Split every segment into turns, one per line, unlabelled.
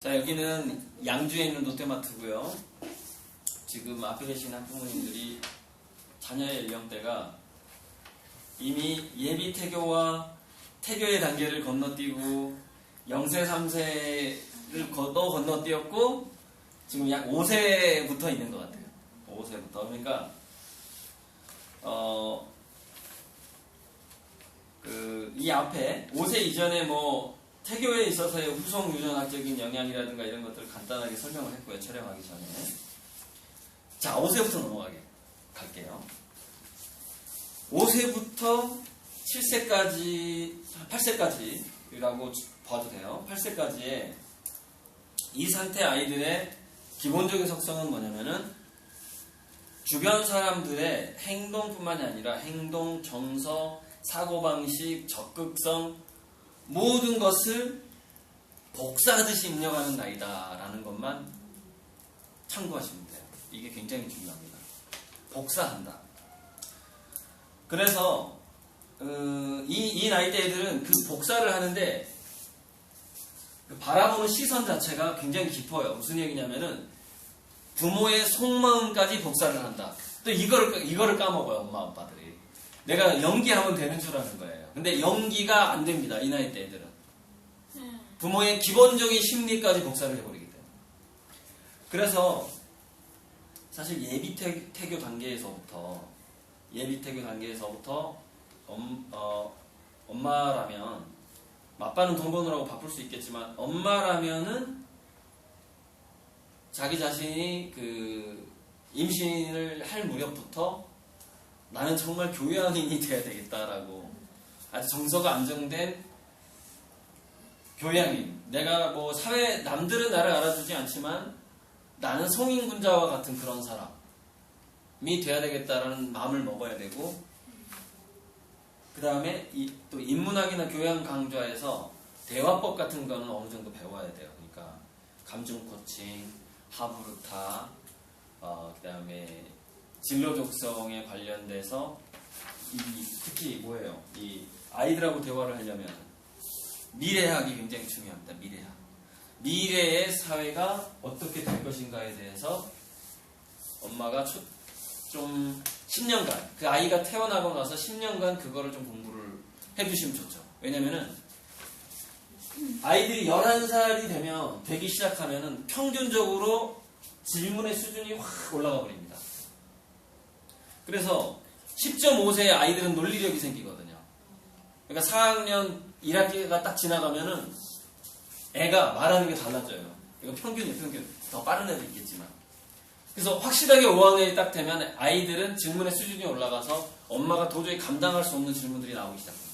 자, 여기는 양주에 있는 롯데마트고요. 지금 앞에 계신 학부모님들이 자녀의 연령대가 이미 예비 태교와 태교의 단계를 건너뛰고 0세, 3세를 건너뛰었고 지금 약 5세부터 있는 것 같아요. 5세부터. 그러니까 이 앞에 5세 이전에 뭐 태교에 있어서의 후속 유전학적인 영향이라든가 이런 것들을 간단하게 설명을 했고요. 촬영하기 전에. 자, 5세부터 갈게요. 5세부터 7세까지, 8세까지라고 봐도 돼요. 8세까지의 이 상태 아이들의 기본적인 속성은 뭐냐면은 주변 사람들의 행동뿐만이 아니라 행동, 정서, 사고방식, 적극성 모든 것을 복사하듯이 입력하는 나이다라는 것만 참고하시면 돼요. 이게 굉장히 중요합니다. 복사한다. 그래서 이 나이대 애들은 그 복사를 하는데 그 바라보는 시선 자체가 굉장히 깊어요. 무슨 얘기냐면은 부모의 속마음까지 복사를 한다. 또 이거를 까먹어요. 엄마 아빠들이. 내가 연기하면 되는 줄 아는 거예요. 근데 연기가 안 됩니다. 이 나이 때 애들은. 부모의 기본적인 심리까지 복사를 해버리기 때문에. 그래서 사실 예비 태교 단계에서부터 엄마라면 아빠는 돈 버느라고 바쁠 수 있겠지만 엄마라면은 자기 자신이 그 임신을 할 무렵부터 나는 정말 교양인이 돼야 되겠다라고 아주 정서가 안정된 교양인. 내가 뭐 사회 남들은 나를 알아주지 않지만 나는 성인군자와 같은 그런 사람이 돼야 되겠다라는 마음을 먹어야 되고, 그 다음에 또 인문학이나 교양 강좌에서 대화법 같은 거는 어느 정도 배워야 돼요. 그러니까 감정 코칭, 하부르타, 그 다음에 진로 독성에 관련돼서 특히 뭐예요? 이 아이들하고 대화를 하려면 미래학이 굉장히 중요합니다. 미래학. 미래의 사회가 어떻게 될 것인가에 대해서 엄마가 좀 10년간 그 아이가 태어나고 나서 10년간 그거를 좀 공부를 해주시면 좋죠. 왜냐면은 아이들이 11살이 되기 시작하면은 평균적으로 질문의 수준이 확 올라가 버립니다. 그래서 10.5세의 아이들은 논리력이 생기거든요. 그러니까 4학년 1학기가 딱 지나가면은 애가 말하는 게 달라져요. 이거 평균. 더 빠른 애도 있겠지만. 그래서 확실하게 5학년이 딱 되면 아이들은 질문의 수준이 올라가서 엄마가 도저히 감당할 수 없는 질문들이 나오기 시작합니다.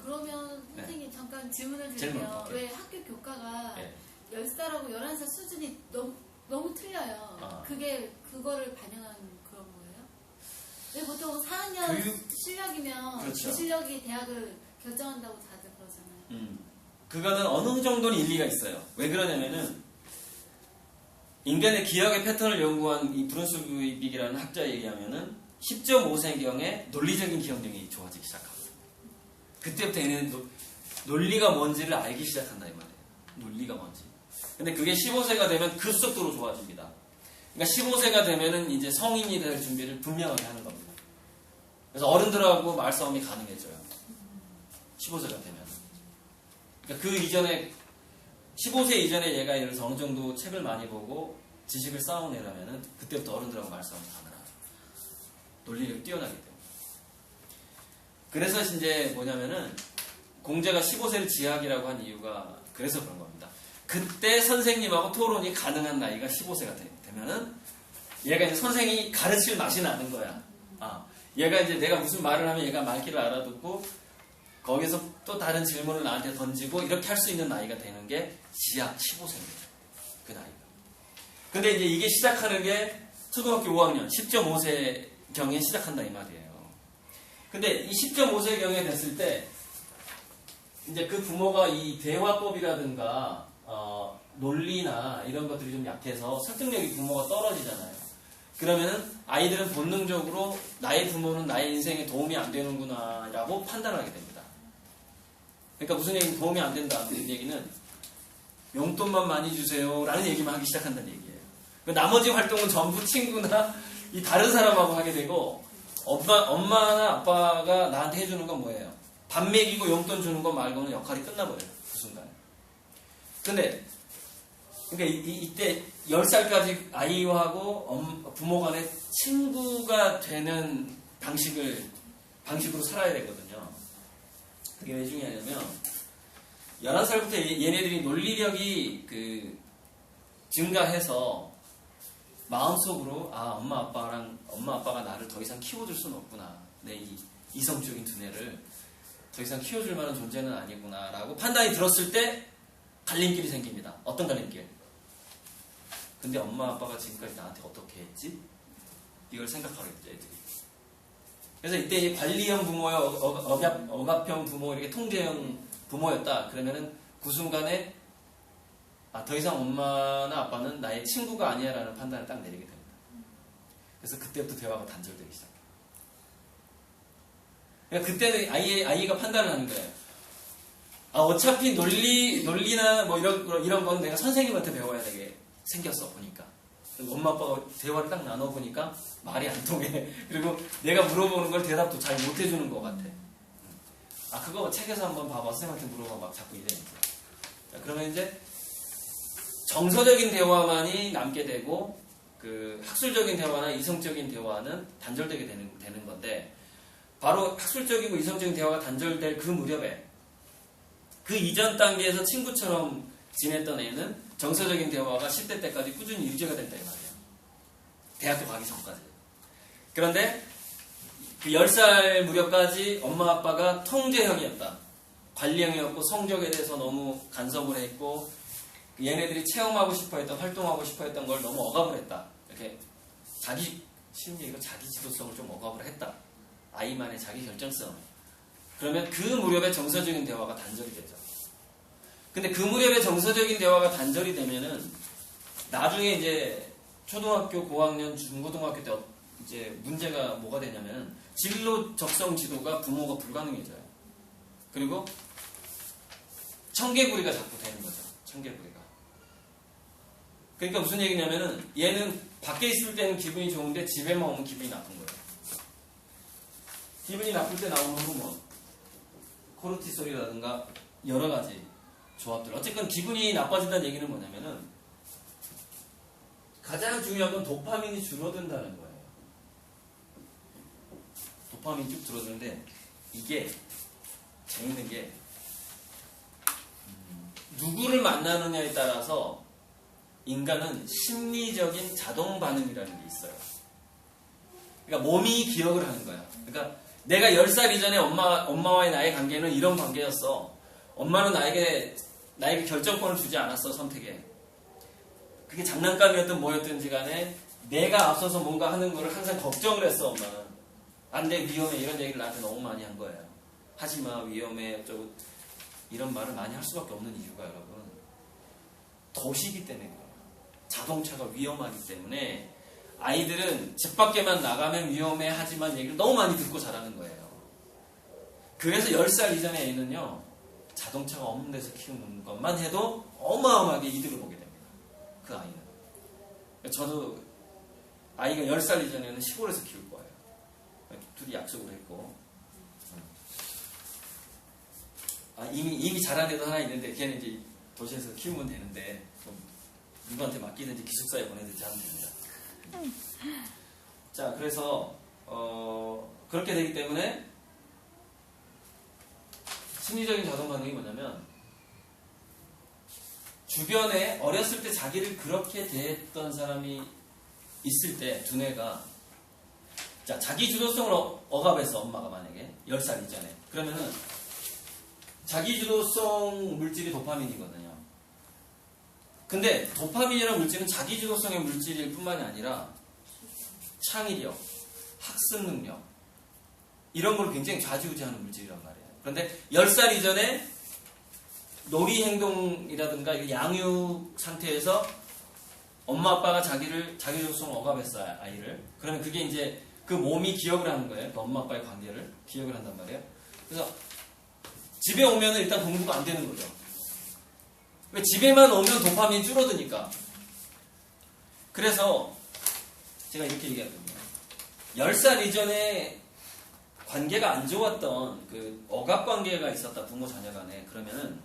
그러면 선생님 잠깐 질문을
질문,
드리면
오케이.
왜 학교 교과가
네.
10살하고 11살 수준이 너무 틀려요. 그거를 반영한 그런 거예요? 왜 보통 4학년 실력이면
그렇죠.
그 실력이 대학을 결정한다고 다들 그러잖아요.
그거는 어느 정도는 일리가 있어요. 왜 그러냐면은 인간의 기억의 패턴을 연구한 이 브룬스빅이라는 학자에 의하면은 10.5세경에 논리적인 기억력이 좋아지기 시작합니다. 그때부터 얘네는 논리가 뭔지를 알기 시작한다 이 말이에요. 논리가 뭔지. 근데 그게 15세가 되면 급속도로 좋아집니다. 그러니까 15세가 되면은 이제 성인이 될 준비를 분명하게 하는 겁니다. 그래서 어른들하고 말싸움이 가능해져요. 15세가 되면. 그러니까 그 이전에 15세 이전에 얘가 예를 들어서 어느 정도 책을 많이 보고 지식을 쌓아온 애라면은 그때부터 어른들하고 말싸움이 가능하죠. 논리력이 뛰어나기 때문에. 그래서 이제 뭐냐면은 공자가 15세를 지학이라고 한 이유가 그래서 그런 겁니다. 그때 선생님하고 토론이 가능한 나이가 15세가 되면은 얘가 이제 선생이 가르칠 맛이 나는 거야. 얘가 이제 내가 무슨 말을 하면 얘가 말귀를 알아듣고 거기서 또 다른 질문을 나한테 던지고 이렇게 할 수 있는 나이가 되는 게 지학 15세입니다. 그 나이가. 근데 이제 이게 시작하는 게 초등학교 5학년 10.5세경에 시작한다 이 말이에요. 근데 이 10.5세경에 됐을 때 이제 그 부모가 이 대화법이라든가 논리나 이런 것들이 좀 약해서 설득력이 부모가 떨어지잖아요. 그러면은 아이들은 본능적으로 나의 부모는 나의 인생에 도움이 안 되는구나 라고 판단하게 됩니다. 그러니까 무슨 얘기는 도움이 안 된다. 그 얘기는 용돈만 많이 주세요 라는 얘기만 하기 시작한다는 얘기예요. 나머지 활동은 전부 친구나 이 다른 사람하고 하게 되고 엄마나 아빠가 나한테 해주는 건 뭐예요? 밥 먹이고 용돈 주는 거 말고는 역할이 끝나버려요. 그 순간에. 근데 그러니까 이때 10살까지 아이하고 부모 간에 친구가 되는 방식으로 살아야 되거든요. 그게 왜 중요하냐면 11살부터 얘네들이 논리력이 증가해서 마음속으로 엄마 아빠가 나를 더 이상 키워줄 수는 없구나. 내 이 이성적인 두뇌를 더 이상 키워줄 만한 존재는 아니구나 라고 판단이 들었을 때 갈림길이 생깁니다. 어떤 갈림길? 근데 엄마 아빠가 지금까지 나한테 어떻게 했지? 이걸 생각하겠죠, 애들이. 그래서 이때 이 관리형 부모와 억압형 부모, 이렇게 통제형 부모였다. 그러면은 그 순간에 더 이상 엄마나 아빠는 나의 친구가 아니야 라는 판단을 딱 내리게 됩니다. 그래서 그때부터 대화가 단절되기 시작해요. 그러니까 그때는 아이가 판단을 하는 거예요. 어차피 논리나 뭐 이런 건 내가 선생님한테 배워야 되게 생겼어, 보니까. 엄마 아빠가 대화를 딱 나눠보니까 말이 안 통해. 그리고 내가 물어보는 걸 대답도 잘 못해주는 것 같아. 그거 책에서 한번 봐봐. 선생님한테 물어봐. 막 자꾸 이래. 자, 그러면 이제 정서적인 대화만이 남게 되고 학술적인 대화나 이성적인 대화는 단절되게 되는 건데, 바로 학술적이고 이성적인 대화가 단절될 그 무렵에 그 이전 단계에서 친구처럼 지냈던 애는 정서적인 대화가 10대 때까지 꾸준히 유지가 된다 이 말이에요. 대학교 가기 전까지. 그런데 그 10살 무렵까지 엄마 아빠가 통제형이었다. 관리형이었고 성적에 대해서 너무 간섭을 했고 얘네들이 체험하고 싶어했던, 활동하고 싶어했던 걸 너무 억압을 했다. 이렇게 쉬운 얘기로 자기 지도성을 좀 억압을 했다. 아이만의 자기 결정성. 그러면 그 무렵에 정서적인 대화가 단절이 되죠. 근데 그 무렵에 정서적인 대화가 단절이 되면은 나중에 이제 초등학교 고학년, 중고등학교 때 이제 문제가 뭐가 되냐면 진로 적성 지도가 부모가 불가능해져요. 그리고 청개구리가 자꾸 되는 거죠. 청개구리가. 그러니까 무슨 얘기냐면은 얘는 밖에 있을 때는 기분이 좋은데 집에만 오면 기분이 나쁜 거예요. 기분이 나쁠 때 나오는 호르몬, 코르티솔이라든가 여러 가지 조합들. 어쨌든 기분이 나빠진다는 얘기는 뭐냐면은 가장 중요한 건 도파민이 줄어든다는 거예요. 도파민이 쭉 줄어드는데 이게 재밌는 게 누구를 만나느냐에 따라서 인간은 심리적인 자동 반응이라는 게 있어요. 그러니까 몸이 기억을 하는 거야. 그러니까 내가 10살 이전에 엄마와의 나의 관계는 이런 관계였어. 엄마는 나에게 결정권을 주지 않았어, 선택에. 그게 장난감이었든 뭐였든지 간에 내가 앞서서 뭔가 하는 거를 항상 걱정을 했어, 엄마는. 안 돼, 위험해. 이런 얘기를 나한테 너무 많이 한 거예요. 하지마, 위험해. 어쩌고. 이런 말을 많이 할 수밖에 없는 이유가 여러분, 도시기 때문에 그래요. 자동차가 위험하기 때문에 아이들은 집 밖에만 나가면 위험해 하지만 얘기를 너무 많이 듣고 자라는 거예요. 그래서 10살 이전의 애는요, 자동차가 없는 데서 키우는 것만 해도 어마어마하게 이득을 보게 됩니다. 그 아이는. 저도 아이가 10살 이전에는 시골에서 키울 거예요. 둘이 약속을 했고. 이미 자란 애도 하나 있는데 걔는 이제 도시에서 키우면 되는데 누구한테 맡기든지 기숙사에 보내든지 하면 됩니다. 자, 그래서 그렇게 되기 때문에 심리적인 자동 반응이 뭐냐면 주변에 어렸을 때 자기를 그렇게 대했던 사람이 있을 때 두뇌가 자기 주도성을 억압해서 엄마가 만약에 10살 이전에 그러면은 자기 주도성 물질이 도파민이거든요. 근데 도파민이라는 물질은 자기 주도성의 물질일 뿐만이 아니라 창의력, 학습 능력 이런 걸 굉장히 좌지우지하는 물질이란 말이에요. 그런데 10살 이전에 놀이 행동이라든가 양육 상태에서 엄마 아빠가 자기 주도성을 억압했어요, 아이를. 그러면 그게 이제 그 몸이 기억을 하는 거예요. 그 엄마 아빠의 관계를 기억을 한단 말이에요. 그래서 집에 오면은 일단 공부가 안 되는 거죠. 왜 집에만 오면 도파민이 줄어드니까. 그래서 제가 이렇게 얘기하거든요. 10살 이전에 관계가 안 좋았던 그 억압 관계가 있었다, 부모 자녀 간에. 그러면은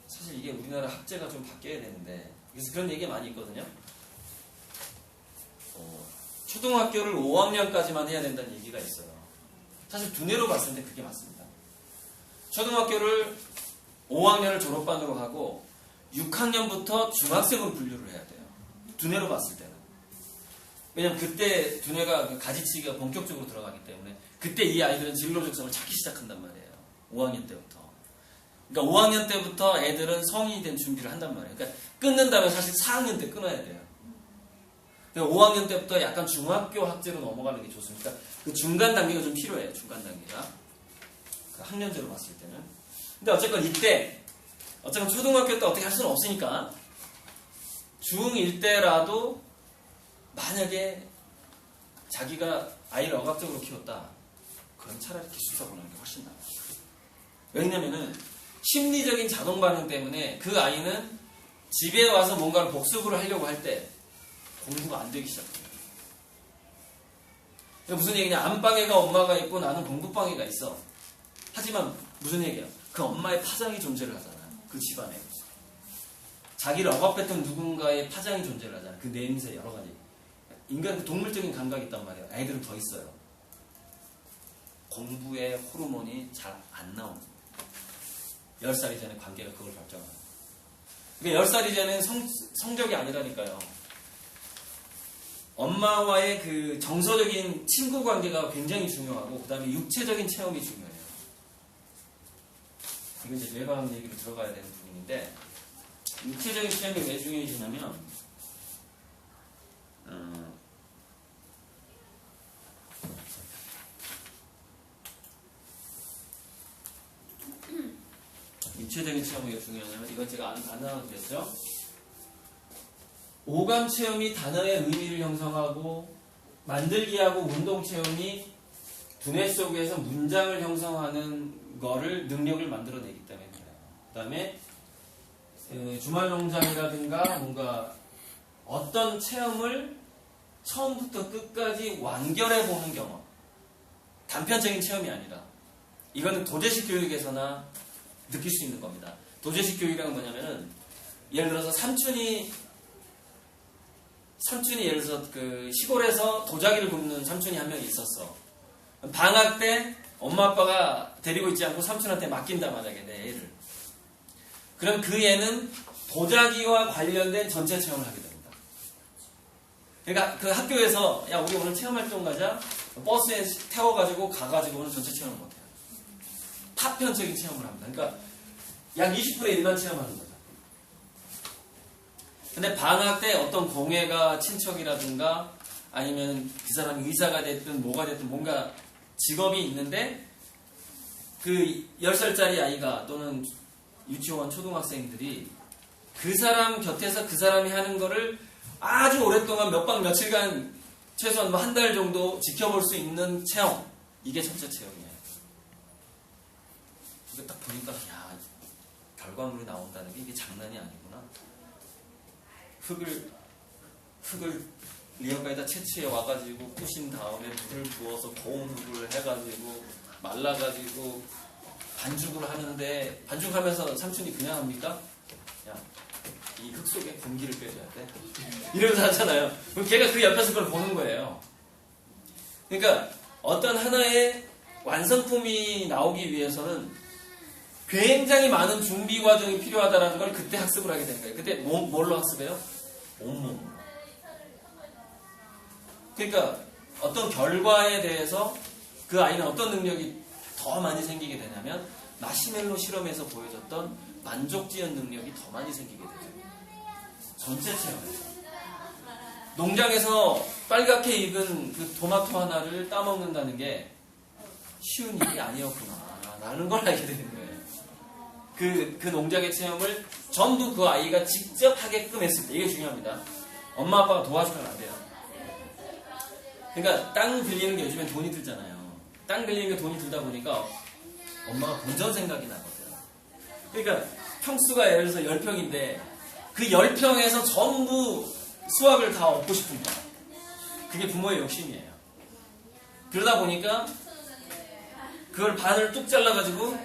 사실 이게 우리나라 학제가 좀 바뀌어야 되는데, 그래서 그런 얘기가 많이 있거든요. 초등학교를 5학년까지만 해야 된다는 얘기가 있어요. 사실 두뇌로 봤을 때 그게 맞습니다. 초등학교를 5학년을 졸업반으로 하고 6학년부터 중학생으로 분류를 해야 돼요. 두뇌로 봤을 때는. 왜냐면 그때 두뇌가 그 가지치기가 본격적으로 들어가기 때문에 그때 이 아이들은 진로 적성을 찾기 시작한단 말이에요. 5학년 때부터. 그러니까 5학년 때부터 애들은 성인이 된 준비를 한단 말이에요. 그러니까 끊는다면 사실 4학년 때 끊어야 돼요. 5학년 때부터 약간 중학교 학제로 넘어가는 게 좋습니다. 그 중간 단계가 좀 필요해요. 중간 단계가. 그 학년제로 봤을 때는. 근데 어쨌건 이때, 어쨌건 초등학교 때 어떻게 할 수는 없으니까 중1 때라도 만약에 자기가 아이를 억압적으로 키웠다. 그럼 차라리 기숙사 보내는 게 훨씬 나아요. 왜냐면은 심리적인 자동 반응 때문에 그 아이는 집에 와서 뭔가를 복습을 하려고 할 때 공부가 안 되기 시작합니다. 무슨 얘기냐? 안방에가 엄마가 있고 나는 공부방에가 있어. 하지만 무슨 얘기야? 그 엄마의 파장이 존재를 하잖아. 그 집안에. 자기를 억압했던 누군가의 파장이 존재를 하잖아. 그 냄새 여러 가지. 인간 그 동물적인 감각이 있단 말이에요. 아이들은 더 있어요. 공부의 호르몬이 잘 안 나옵니다. 10살 이전에 관계가 그걸 결정합니다. 그러니까 10살 이전에는 성적이 아니라니까요. 엄마와의 그 정서적인 친구 관계가 굉장히 중요하고 그 다음에 육체적인 체험이 중요해요. 이건 이제 뇌과학 얘기로 들어가야 되는 부분인데 육체적인 체험이 왜 중요해지냐면 육체적인 체험이 왜 중요하냐면 이건 제가 안 나눠드렸죠. 오감 체험이 단어의 의미를 형성하고 만들기하고 운동 체험이 두뇌 속에서 문장을 형성하는 거를 능력을 만들어내기 때문에 그래요. 그 다음에 주말 농장이라든가 뭔가 어떤 체험을 처음부터 끝까지 완결해 보는 경험. 단편적인 체험이 아니라 이거는 도제식 교육에서나 느낄 수 있는 겁니다. 도제식 교육이란 뭐냐면은 예를 들어서 삼촌이 예를 들어서 그 시골에서 도자기를 굽는 삼촌이 한 명 있었어. 방학 때 엄마 아빠가 데리고 있지 않고 삼촌한테 맡긴다 만약에 내 애를. 그럼 그 애는 도자기와 관련된 전체 체험을 하게 됩니다. 그러니까 그 학교에서 야 우리 오늘 체험활동 가자. 버스에 태워가지고 가가지고는 전체 체험을 못해요. 파편적인 체험을 합니다. 그러니까 약 20분의 1만 체험하는 거죠. 근데 방학 때 어떤 공예가 친척이라든가 아니면 그 사람이 의사가 됐든 뭐가 됐든 뭔가 직업이 있는데 그 10살짜리 아이가 또는 유치원 초등학생들이 그 사람 곁에서 그 사람이 하는 거를 아주 오랫동안 몇 박 며칠간 최소한 뭐 한 달 정도 지켜볼 수 있는 체험. 이게 전체 체험이에요. 이거 딱 보니까 야 결과물이 나온다는 게 이게 장난이 아니구나. 흙을 리어가에다 채취해 와가지고 부신 다음에 물을 부어서 고운 흙을 해가지고 말라가지고 반죽을 하는데 반죽하면서 삼촌이 그냥 합니까? 야, 이 흙 속에 공기를 빼줘야 돼. 이러면서 하잖아요. 그럼 걔가 그 옆에서 그걸 보는 거예요. 그러니까 어떤 하나의 완성품이 나오기 위해서는 굉장히 많은 준비 과정이 필요하다는 걸 그때 학습을 하게 되는 거예요. 그때 뭘로 학습해요? 온몸으로. 그러니까 어떤 결과에 대해서 그 아이는 어떤 능력이 더 많이 생기게 되냐면 마시멜로 실험에서 보여줬던 만족지연 능력이 더 많이 생기게 되죠. 전체 체험에서. 농장에서 빨갛게 익은 그 토마토 하나를 따먹는다는 게 쉬운 일이 아니었구나 라는 걸 알게 되는 거예요. 그 농장의 체험을 전부 그 아이가 직접 하게끔 했을 때 이게 중요합니다. 엄마 아빠가 도와주면 안 돼요. 그러니까 땅 빌리는 게 요즘엔 돈이 들잖아요. 땅 빌리는 게 돈이 들다 보니까 엄마가 본전 생각이 나거든. 그러니까 평수가 예를 들어서 10평인데 그 10평에서 전부 수확을 다 얻고 싶은 거야. 그게 부모의 욕심이에요. 그러다 보니까 그걸 반을 뚝 잘라가지고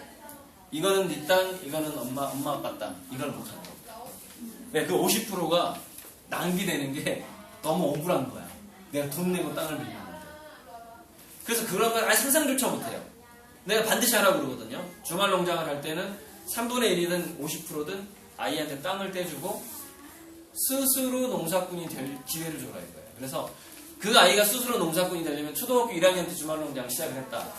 이거는 네 땅, 이거는 엄마 아빠 땅, 이걸 못하는 거야. 왜? 그 50%가 낭비되는 게 너무 억울한 거야. 내가 돈 내고 땅을 빌렸는데. 그래서 그런 걸 아예 상상조차 못해요. 내가 반드시 하라고 그러거든요. 주말 농장을 할 때는 3분의 1이든 50%든 아이한테 땅을 떼주고 스스로 농사꾼이 될 기회를 줘라 이거예요. 그래서 그 아이가 스스로 농사꾼이 되려면 초등학교 1학년 때 주말 농장 시작을 했다.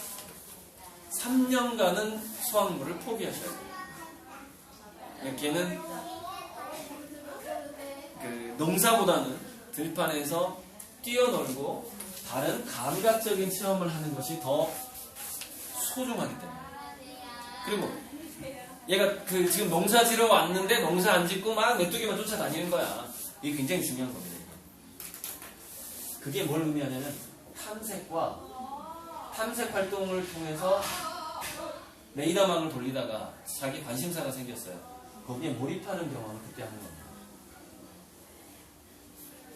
3년간은 수확물을 포기하셔야 돼요. 걔는 그 농사보다는 들판에서 뛰어놀고 다른 감각적인 체험을 하는 것이 더 소중하기 때문에. 그리고 얘가 그 지금 농사 지러 왔는데 농사 안 짓고 막 메뚜기만 쫓아다니는 거야. 이게 굉장히 중요한 겁니다. 그게 뭘 의미하냐면 탐색 활동을 통해서 레이더망을 돌리다가 자기 관심사가 생겼어요. 거기에 몰입하는 경험을 그때 하는 겁니다.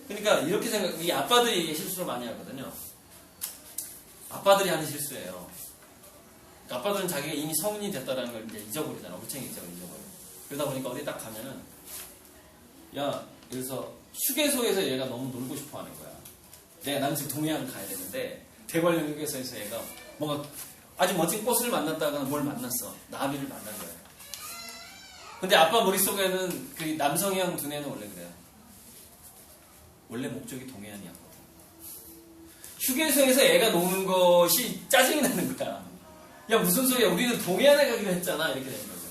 그러니까 이렇게 이 아빠들이 이게 실수를 많이 하거든요. 아빠들이 하는 실수예요. 아빠들은 자기가 이미 성인이 됐다는 걸 이제 잊어버리잖아. 올챙이 잊어버려. 그러다 보니까 어디 딱 가면은 야, 그래서 휴게소에서 얘가 너무 놀고 싶어 하는 거야. 나는 지금 동해안 가야 되는데 대관령 휴게소에서 얘가 뭔가 아주 멋진 꽃을 만났다가 뭘 만났어. 나비를 만난 거야. 근데 아빠 머릿속에는 그 남성형 두뇌는 원래 그래요. 원래 목적이 동해안이었거든. 휴게소에서 애가 노는 것이 짜증이 나는 거야. 야, 무슨 소리야. 우리는 동해안에 가기로 했잖아. 이렇게 되는 거죠.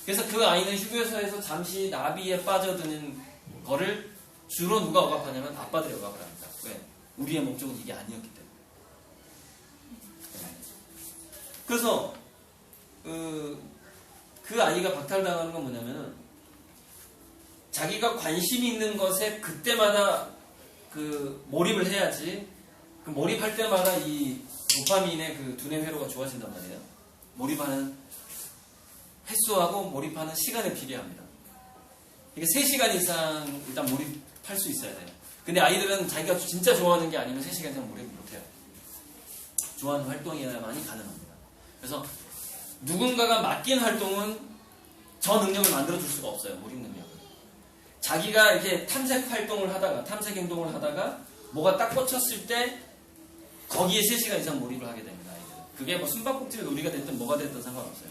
그래서 그 아이는 휴게소에서 잠시 나비에 빠져드는 거를 주로 누가 억압하냐면 아빠들이 억압을 합니다. 왜? 우리의 목적은 이게 아니었기 때문에. 그래서 그 아이가 박탈당하는 건 뭐냐면은 자기가 관심이 있는 것에 그때마다 그 몰입을 해야지. 그 몰입할 때마다 이 도파민의 그 두뇌 회로가 좋아진단 말이에요. 몰입하는 횟수하고 몰입하는 시간에 비례합니다. 그러니까 3시간 이상 일단 몰입할 수 있어야 돼요. 근데 아이들은 자기가 진짜 좋아하는 게 아니면 3시간 이상 몰입을 못해요. 좋아하는 활동이어야만이 가능합니다. 그래서 누군가가 맡긴 활동은 저 능력을 만들어줄 수가 없어요. 몰입 능력을. 자기가 이렇게 탐색 활동을 하다가 탐색 행동을 하다가 뭐가 딱 꽂혔을 때 거기에 3시간 이상 몰입을 하게 됩니다. 아이들은. 그게 뭐 숨바꼭질 놀이가 됐든 뭐가 됐든 상관없어요.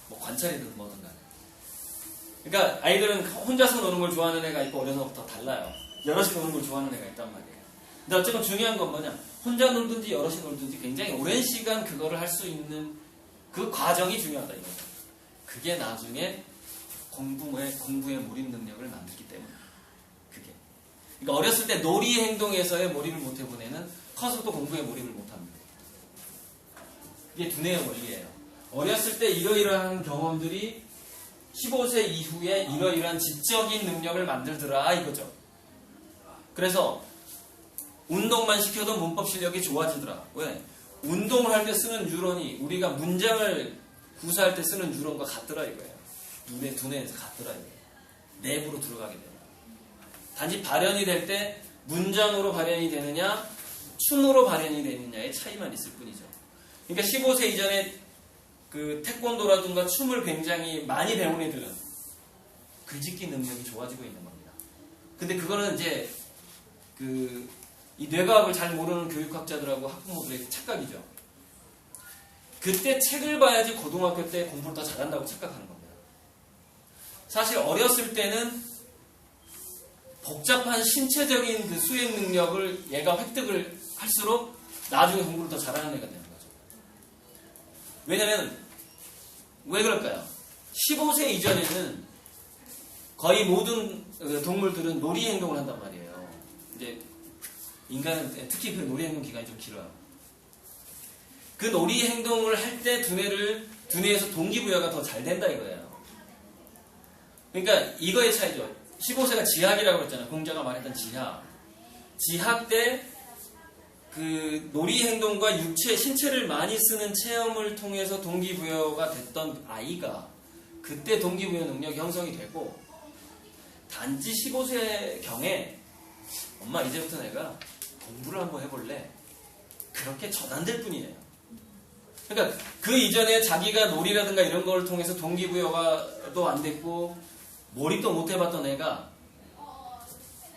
뭐 관찰이든 뭐든 간에. 그러니까 아이들은 혼자서 노는 걸 좋아하는 애가 있고 어려서부터 달라요. 여럿이 노는 걸 좋아하는 애가 있단 말이에요. 근데 어쨌든 중요한 건 뭐냐, 혼자 놀든지 여럿이 놀든지 굉장히 오랜 시간 그거를 할 수 있는 그 과정이 중요하다 이거죠. 그게 나중에 공부의 몰입 능력을 만들기 때문에. 그게. 그러니까 어렸을 때 놀이 행동에서의 몰입을 못 해본 애는 커서 또 공부에 몰입을 못 합니다. 이게 두뇌의 원리예요. 어렸을 때 이러이러한 경험들이 15세 이후에 이러이러한 지적인 능력을 만들더라 이거죠. 그래서 운동만 시켜도 문법 실력이 좋아지더라. 왜? 운동을 할 때 쓰는 뉴런이 우리가 문장을 구사할 때 쓰는 뉴런과 같더라 이거예요. 두뇌에서 같더라 이거예요. 내부로 들어가게 됩니다. 단지 발현이 될 때 문장으로 발현이 되느냐 춤으로 발현이 되느냐의 차이만 있을 뿐이죠. 그러니까 15세 이전에 그 태권도라든가 춤을 굉장히 많이 배운 애들은 글짓기 능력이 좋아지고 있는 겁니다. 근데 그거는 이제 이 뇌과학을 잘 모르는 교육학자들하고 학부모들의 착각이죠. 그때 책을 봐야지 고등학교 때 공부를 더 잘한다고 착각하는 겁니다. 사실 어렸을 때는 복잡한 신체적인 그 수행 능력을 얘가 획득을 할수록 나중에 공부를 더 잘하는 애가 되는 거죠. 왜냐면 왜 그럴까요? 15세 이전에는 거의 모든 동물들은 놀이 행동을 한단 말이에요. 이제 인간은 특히 그 놀이 행동 기간이 좀 길어요. 그 놀이 행동을 할 때 두뇌에서 동기부여가 더 잘 된다 이거예요. 그러니까 이거의 차이죠. 15세가 지학이라고 했잖아요. 공자가 말했던 지학. 지학 때 그 놀이 행동과 신체를 많이 쓰는 체험을 통해서 동기부여가 됐던 아이가 그때 동기부여 능력이 형성이 되고 단지 15세경에 엄마 이제부터 내가 공부를 한번 해볼래 그렇게 전환될 뿐이에요. 그러니까 그 이전에 자기가 놀이라든가 이런 걸 통해서 동기부여가 또 안 됐고 몰입도 못 해봤던 애가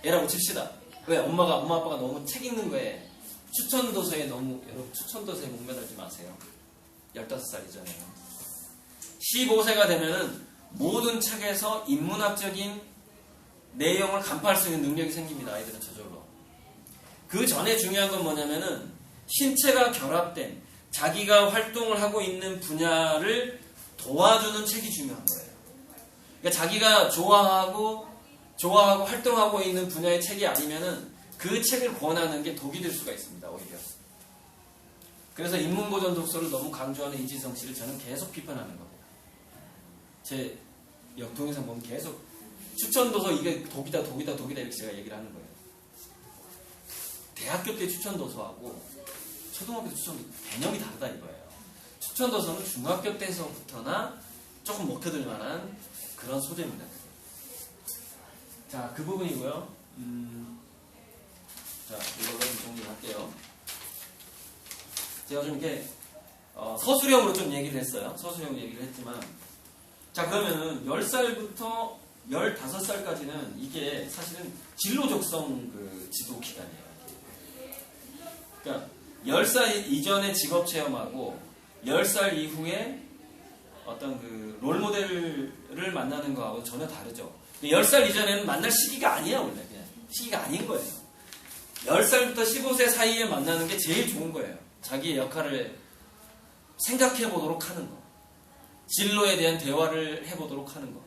애라고 칩시다. 왜? 엄마 아빠가 너무 책 읽는 거에 추천도서에 여러분 추천도서에 목매달지 마세요. 15살이잖아요. 15세가 되면은 모든 책에서 인문학적인 내용을 간파할 수 있는 능력이 생깁니다. 아이들은 저절로. 그 전에 중요한 건 뭐냐면은 신체가 결합된 자기가 활동을 하고 있는 분야를 도와주는 책이 중요한 거예요. 그러니까 자기가 좋아하고 활동하고 있는 분야의 책이 아니면은 그 책을 권하는 게 독이 될 수가 있습니다. 오히려. 그래서 인문고전 독서를 너무 강조하는 이진성 씨를 저는 계속 비판하는 거예요. 제 동영상 보면 계속 추천도서 이게 독이다 이렇게 제가 얘기를 하는 거예요. 대학교 때 추천도서하고 초등학교 때 추천도서 개념이 다르다 이거예요. 추천도서는 중학교 때서부터나 조금 먹혀들 만한 그런 소재입니다. 자, 그 부분이고요. 자, 이걸로 좀 정리할게요. 제가 좀 이렇게 서술형으로 좀 얘기를 했어요. 서술형으로 얘기를 했지만 자, 그러면은 10살부터 15살까지는 이게 사실은 진로 적성 그 지도 기간이에요. 그러니까 10살 이전의 직업 체험하고 10살 이후에 어떤 그 롤모델을 만나는 거하고 전혀 다르죠. 10살 이전에는 만날 시기가 아니에요, 원래. 그냥 시기가 아닌 거예요. 10살부터 15세 사이에 만나는 게 제일 좋은 거예요. 자기의 역할을 생각해 보도록 하는 거. 진로에 대한 대화를 해보도록 하는 거.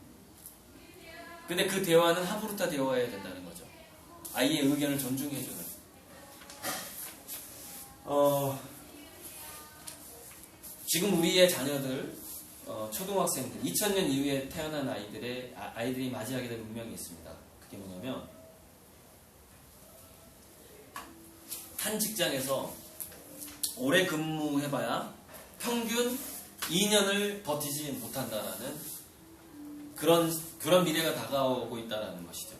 근데 그 대화는 하부르타 대화해야 된다는 거죠. 아이의 의견을 존중해주는. 지금 우리의 자녀들, 초등학생들, 2000년 이후에 태어난 아이들이 맞이하게 될 운명이 있습니다. 그게 뭐냐면, 한 직장에서 오래 근무해봐야 평균 2년을 버티지 못한다라는 그런 미래가 다가오고 있다는 것이죠.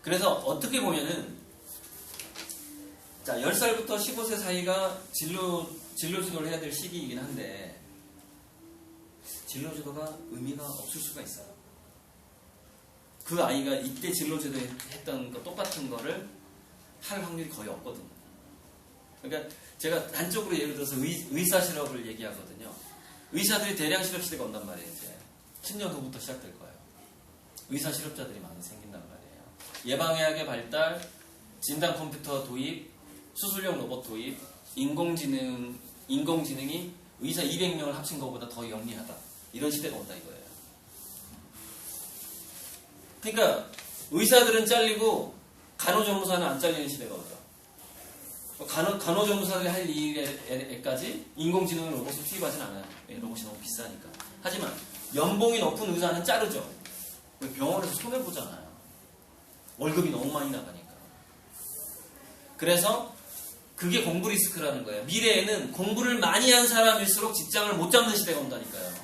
그래서 어떻게 보면은, 자, 10살부터 15세 사이가 진로 지도를 해야 될 시기이긴 한데, 진로 지도가 의미가 없을 수가 있어요. 그 아이가 이때 진로 지도 했던 거 똑같은 거를 할 확률이 거의 없거든요. 그러니까 제가 단적으로 예를 들어서 의사 실업을 얘기하거든요. 의사들이 대량 실업 시대가 온단 말이에요. 이제 10년 후부터 시작될 거예요. 의사 실업자들이 많이 생긴단 말이에요. 예방의학의 발달, 진단 컴퓨터 도입, 수술용 로봇 도입, 인공지능이 의사 200명을 합친 것보다 더 영리하다. 이런 시대가 온다 이거예요. 그러니까 의사들은 잘리고 간호조무사는 안 잘리는 시대가 오죠. 간호조무사들이 할 일에까지 인공지능을 로봇을 투입하진 않아요. 로봇이 너무 비싸니까. 하지만 연봉이 높은 의사는 자르죠. 병원에서 손해보잖아요. 월급이 너무 많이 나가니까. 그래서 그게 공부 리스크라는 거예요. 미래에는 공부를 많이 한 사람일수록 직장을 못 잡는 시대가 온다니까요.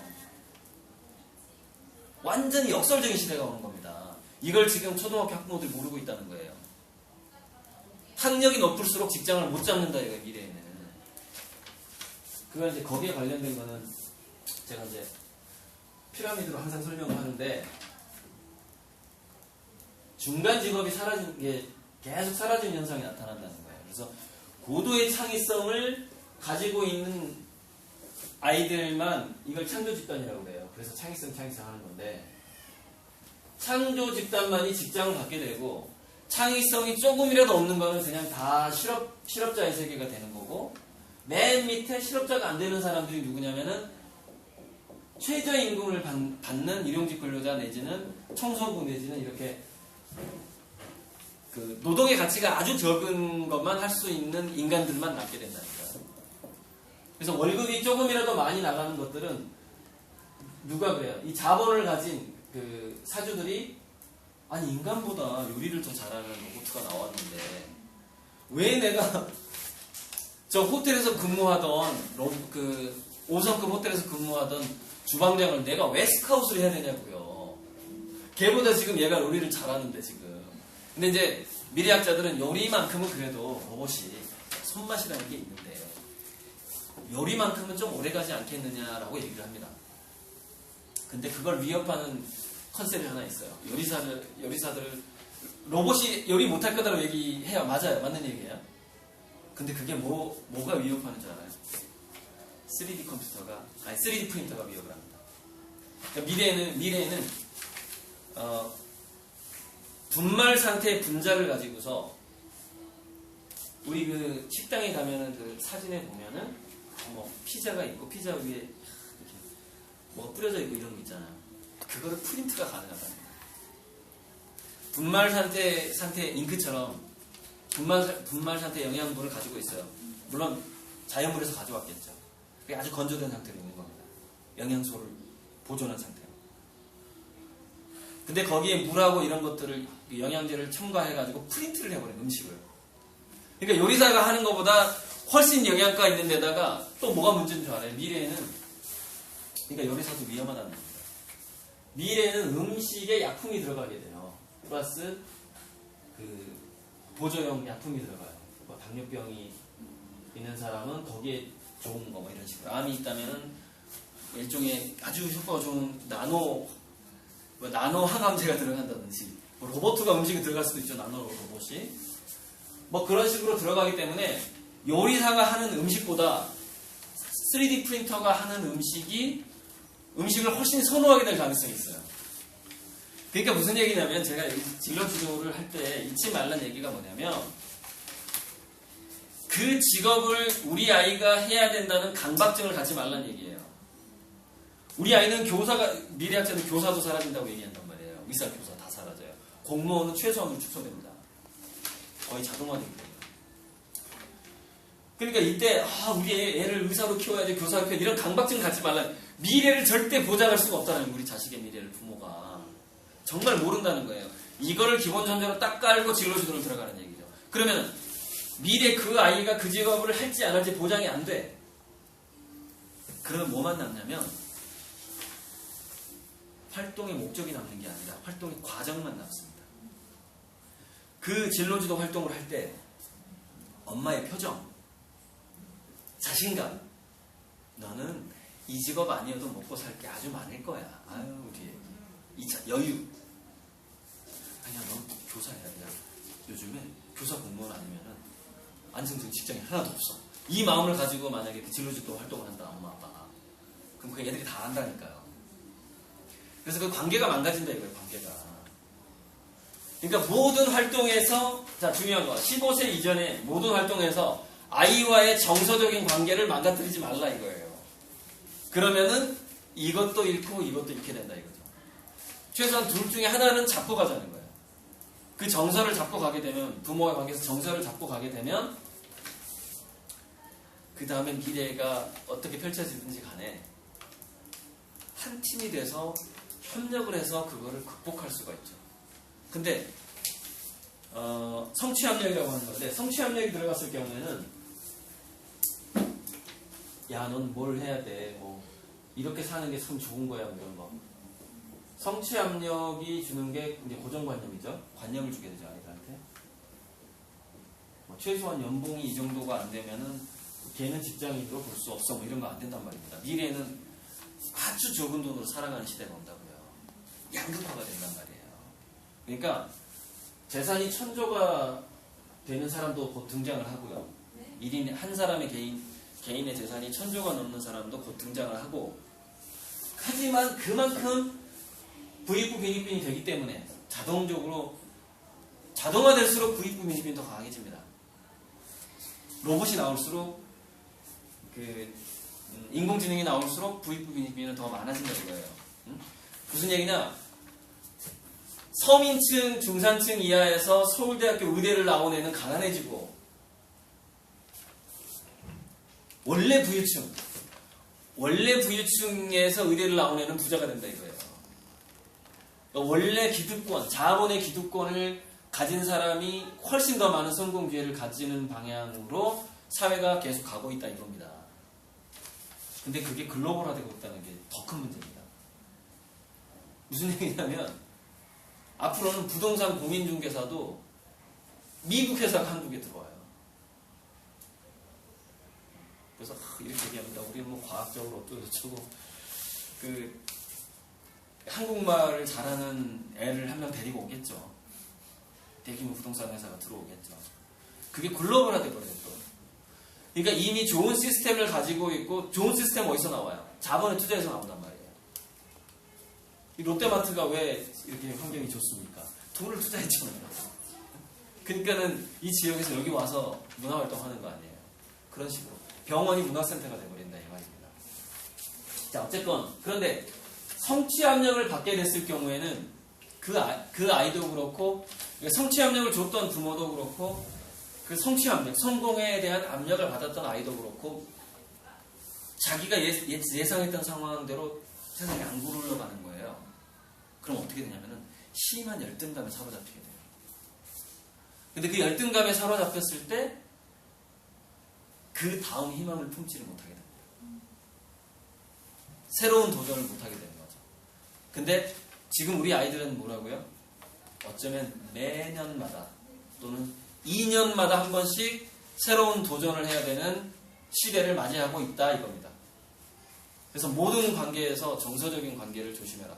완전히 역설적인 시대가 오는 겁니다. 이걸 지금 초등학교 학부모들이 모르고 있다는 거예요. 학력이 높을수록 직장을 못 잡는다 이거예요, 미래에는. 그가 이제 거기에 관련된 거는 제가 이제 피라미드로 항상 설명을 하는데, 중간 직업이 사라진 게 계속 사라지는 현상이 나타난다는 거예요. 그래서 고도의 창의성을 가지고 있는 아이들만 이걸 창조 집단이라고 해요. 그래서 창의성 하는 건데, 창조 집단만이 직장을 갖게 되고 창의성이 조금이라도 없는 거는 그냥 다 실업자의 세계가 되는 거고, 맨 밑에 실업자가 안 되는 사람들이 누구냐면은 최저임금을 받는 일용직 근로자 내지는 청소부 내지는 이렇게 그 노동의 가치가 아주 적은 것만 할 수 있는 인간들만 남게 된다니까. 그래서 월급이 조금이라도 많이 나가는 것들은 누가 그래요? 이 자본을 가진 그 사주들이, 아니 인간보다 요리를 더 잘하는 로봇가 나왔는데 왜 내가 저 호텔에서 근무하던 그 5성급 호텔에서 근무하던 주방장을 내가 왜 스카웃을 해야 되냐고요. 걔보다 지금 얘가 요리를 잘하는데 지금. 근데 이제 미래학자들은 요리만큼은 그래도 로봇이 손맛이라는 게 있는데 요리만큼은 좀 오래가지 않겠느냐라고 얘기를 합니다. 근데 그걸 위협하는 컨셉이 하나 있어요. 요리사들 로봇이 요리 못할 거다라고 얘기해요. 맞아요. 맞는 얘기예요. 근데 그게 뭐가 위협하는 줄 알아요? 3D 프린터가 위협을 합니다. 그러니까 미래에는 분말 상태의 분자를 가지고서 우리 그 식당에 가면은 그 사진에 보면은 뭐 피자가 있고 피자 위에 이렇게 뭐 뿌려져 있고 이런 거 있잖아요. 그거를 프린트가 가능하다는 거예요. 분말 상태 잉크처럼 분말 상태 영양분을 가지고 있어요. 물론 자연물에서 가져왔겠죠. 그게 아주 건조된 상태로 있는 겁니다. 영양소를 보존한 상태로. 근데 거기에 물하고 이런 것들을 영양제를 첨가해가지고 프린트를 해버려요. 음식을. 그러니까 요리사가 하는 것보다 훨씬 영양가 있는 데다가 또 뭐가 문제인 줄 알아요? 미래에는 그러니까 요리사도 위험하다는 겁니다. 미래에는 음식에 약품이 들어가게 돼요. 플러스 그 보조용 약품이 들어가요. 뭐 당뇨병이 있는 사람은 거기에 좋은 거 뭐 이런 식으로. 암이 있다면은 일종의 아주 효과가 좋은 나노 항암제가 들어간다든지 뭐 로봇가 음식에 들어갈 수도 있죠. 나노 로봇이 뭐 그런 식으로 들어가기 때문에 요리사가 하는 음식보다 3D 프린터가 하는 음식을 훨씬 선호하게 될 가능성이 있어요. 그러니까 무슨 얘기냐면 제가 진로 지도를 할 때 잊지 말란 얘기가 뭐냐면 그 직업을 우리 아이가 해야 된다는 강박증을 갖지 말란 얘기예요. 우리 아이는 미래학자는 교사도 사라진다고 얘기한단 말이에요. 의사, 교사 다 사라져요. 공무원은 최소한으로 축소됩니다. 거의 자동화되기 때문에. 그러니까 이때 우리 애를 의사로 키워야지 교사로 키워야지 이런 강박증 갖지 말라. 미래를 절대 보장할 수가 없다는 거예요. 우리 자식의 미래를 부모가. 정말 모른다는 거예요. 이거를 기본 전제로 딱 깔고 진로지도를 들어가는 얘기죠. 그러면 미래 그 아이가 그 직업을 할지 안 할지 보장이 안 돼. 그러면 뭐만 남냐면 활동의 목적이 남는 게 아니라 활동의 과정만 남습니다. 그 진로지도 활동을 할 때 엄마의 표정, 자신감, 너는 이 직업 아니어도 먹고 살 게 아주 많을 거야. 아유 우리 여유. 아니야 넌 교사야. 그냥 요즘에 교사 공무원 아니면은 안정적인 직장이 하나도 없어. 이 마음을 가지고 만약에 그 진로지도 활동을 한다 엄마 아빠가 그럼 그 애들이 다 안다니까요. 그래서 그 관계가 망가진다 이거예요. 관계가. 그러니까 모든 활동에서 중요한 거 15세 이전에 모든 활동에서 아이와의 정서적인 관계를 망가뜨리지 말라 이거예요. 그러면은 이것도 잃고 이것도 잃게 된다 이거죠. 최소한 둘 중에 하나는 잡고 가자는 거예요. 그 정서를 잡고 가게 되면 부모와의 관계에서 정서를 잡고 가게 되면 그 다음에 미래가 어떻게 펼쳐지든지 간에 한 팀이 돼서 협력을 해서 그거를 극복할 수가 있죠. 근데 성취협력이라고 하는 건데 성취협력이 들어갔을 경우에는 야, 넌 뭘 해야 돼? 뭐 이렇게 사는 게 참 좋은 거야, 뭐 이런 거. 성취압력이 주는 게 이제 고정관념이죠. 관념을 주게 되죠, 아이들한테. 뭐 최소한 연봉이 이 정도가 안 되면은 걔는 직장인으로 볼 수 없어, 뭐 이런 거 안 된단 말입니다. 미래에는 아주 적은 돈으로 살아가는 시대가 온다고요. 양극화가 된단 말이에요. 그러니까 재산이 1000조가 되는 사람도 곧 등장을 하고요. 1인 한 사람의 개인의 재산이 1000조가 넘는 사람도 곧 등장을 하고, 하지만 그만큼 부익부 빈익빈이 되기 때문에 자동적으로 자동화될수록 부익부 빈익빈이 더 강해집니다. 로봇이 나올수록 인공지능이 나올수록 부익부 빈익빈은 더 많아진다는 거예요. 무슨 얘기냐? 서민층, 중산층 이하에서 서울대학교 의대를 나온 애는 가난해지고 원래 부유층에서 의대를 나온 애는 부자가 된다 이거예요. 그러니까 원래 기득권, 자본의 기득권을 가진 사람이 훨씬 더 많은 성공 기회를 가지는 방향으로 사회가 계속 가고 있다 이겁니다. 근데 그게 글로벌화되고 있다는 게 더 큰 문제입니다. 무슨 얘기냐면 앞으로는 부동산 공인중개사도 미국 회사가 한국에 들어와요. 그래서 이렇게 얘기합니다. 우리는 뭐 과학적으로 어쩌고저쩌고 그 한국말을 잘하는 애를 한 명 데리고 오겠죠. 대규모 부동산 회사가 들어오겠죠. 그게 글로벌화 돼버려요. 또. 그러니까 이미 좋은 시스템을 가지고 있고 좋은 시스템 어디서 나와요? 자본에 투자해서 나온단 말이에요. 이 롯데마트가 왜 이렇게 환경이 좋습니까? 돈을 투자했잖아요. 그러니까는 이 지역에서 여기 와서 문화활동하는 거 아니에요. 그런 식으로 병원이 문화센터가 돼버린다 이 말입니다. 자 어쨌건 그런데 성취 압력을 받게 됐을 경우에는 그 아이도 그렇고 성취 압력을 줬던 부모도 그렇고 그 성취 압력, 성공에 대한 압력을 받았던 아이도 그렇고 자기가 예상했던 상황대로 세상에 안 굴러가는 거예요. 그럼 어떻게 되냐면은 심한 열등감에 사로잡히게 돼요. 근데 그 열등감에 사로잡혔을 때 그 다음 희망을 품지를 못하게 됩니다. 새로운 도전을 못하게 되는 거죠. 근데 지금 우리 아이들은 뭐라고요? 어쩌면 매년마다 또는 2년마다 한 번씩 새로운 도전을 해야 되는 시대를 맞이하고 있다 이겁니다. 그래서 모든 관계에서 정서적인 관계를 조심해라.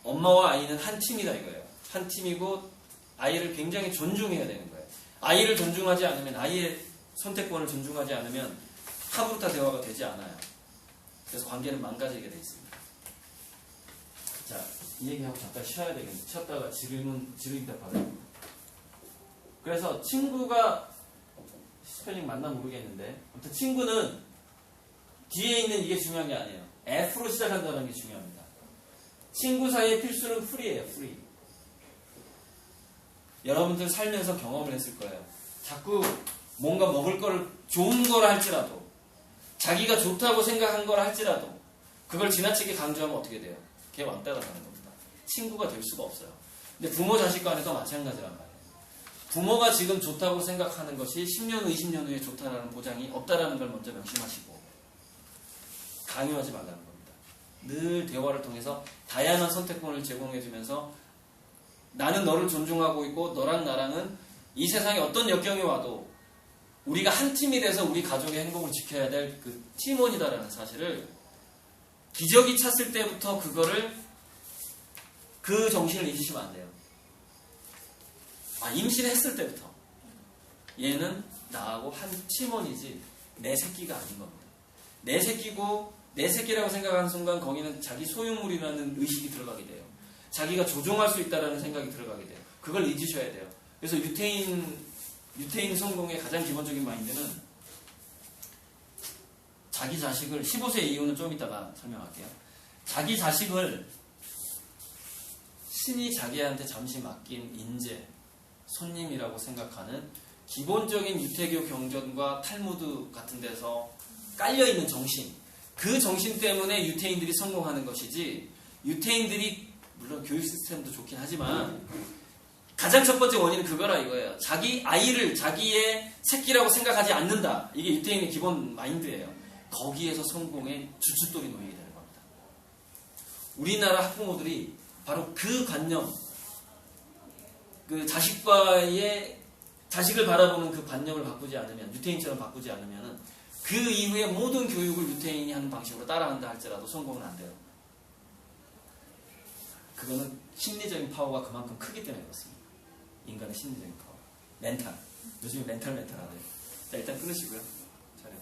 엄마와 아이는 한 팀이다 이거예요. 한 팀이고 아이를 굉장히 존중해야 되는 거예요. 아이를 존중하지 않으면 아이의 선택권을 존중하지 않으면 하부르타 대화가 되지 않아요. 그래서 관계는 망가지게 돼 있습니다. 자, 이 얘기하고 잠깐 쉬어야 되겠네. 쉬었다가 질의응답 받아요. 그래서 친구가 스펠링 맞나 모르겠는데 아무튼 친구는 뒤에 있는 이게 중요한 게 아니에요. F로 시작한다는 게 중요합니다. 친구 사이의 필수는 프리예요. 프리. 여러분들 살면서 경험을 했을 거예요. 자꾸 뭔가 먹을 거를 좋은 거라 할지라도 자기가 좋다고 생각한 거라 할지라도 그걸 지나치게 강조하면 어떻게 돼요? 걔 왕따가 되는 겁니다. 친구가 될 수가 없어요. 근데 부모 자식 간에도 마찬가지란 말이에요. 부모가 지금 좋다고 생각하는 것이 10년 후, 20년 후에 좋다라는 보장이 없다라는 걸 먼저 명심하시고 강요하지 말라는 겁니다. 늘 대화를 통해서 다양한 선택권을 제공해주면서 나는 너를 존중하고 있고 너랑 나랑은 이 세상에 어떤 역경이 와도 우리가 한 팀이 돼서 우리 가족의 행복을 지켜야 될 그 팀원이다라는 사실을 기저귀 찼을 때부터 그 정신을 잊으시면 안 돼요. 임신했을 때부터 얘는 나하고 한 팀원이지 내 새끼가 아닌 겁니다. 내 새끼고 내 새끼라고 생각하는 순간 거기는 자기 소유물이라는 의식이 들어가게 돼요. 자기가 조종할 수 있다는 생각이 들어가게 돼요. 그걸 잊으셔야 돼요. 그래서 유태인 성공의 가장 기본적인 마인드는 자기 자식을 15세 이후는 좀 이따가 설명할게요. 자기 자식을 신이 자기한테 잠시 맡긴 인재, 손님이라고 생각하는 기본적인 유태교 경전과 탈무드 같은 데서 깔려있는 정신, 그 정신 때문에 유태인들이 성공하는 것이지 유태인들이 물론 교육 시스템도 좋긴 하지만 가장 첫 번째 원인은 그거라 이거예요. 자기 아이를 자기의 새끼라고 생각하지 않는다. 이게 유태인의 기본 마인드예요. 거기에서 성공의 주춧돌이 놓이게 되는 겁니다. 우리나라 학부모들이 바로 그 관념, 그 자식을 바라보는 그 관념을 바꾸지 않으면, 유태인처럼 바꾸지 않으면 그 이후에 모든 교육을 유태인이 하는 방식으로 따라한다 할지라도 성공은 안 돼요. 그거는 심리적인 파워가 그만큼 크기 때문에 그렇습니다. 인간의 심리적인 파워. 멘탈. 요즘에 멘탈 하네요. 자, 일단 끊으시고요. 잘해요.